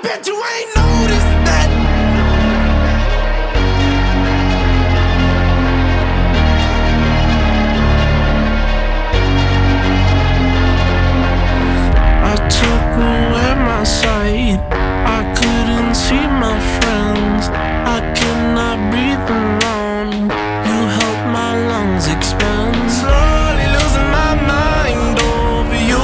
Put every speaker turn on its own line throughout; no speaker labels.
bet you ain't noticed that. I took away my sight, I couldn't see my friends, I cannot breathe alone. You helped my lungs expand. Slowly losing my mind over you.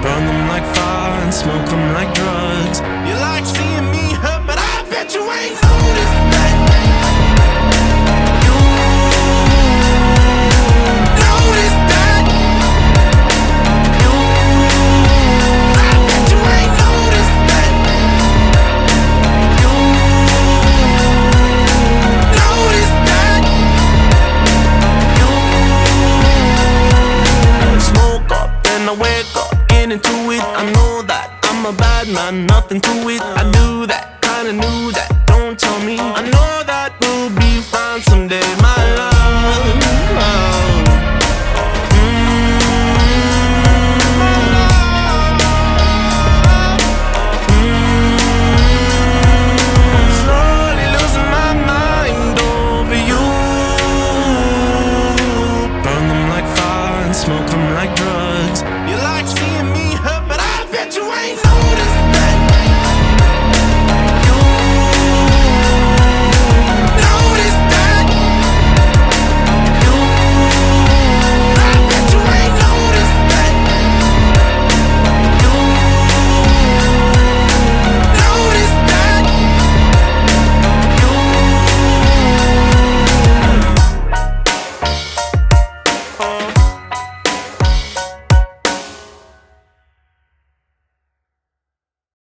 Burn them like fire and smoke them like drugs. You like seeing me hurt, but I bet you ain't noticed that. You noticed that. You, I bet you ain't noticed that. You noticed that. You smoke up, then I wake up, get into it. I know that I'm a bad man, nothing to it. I do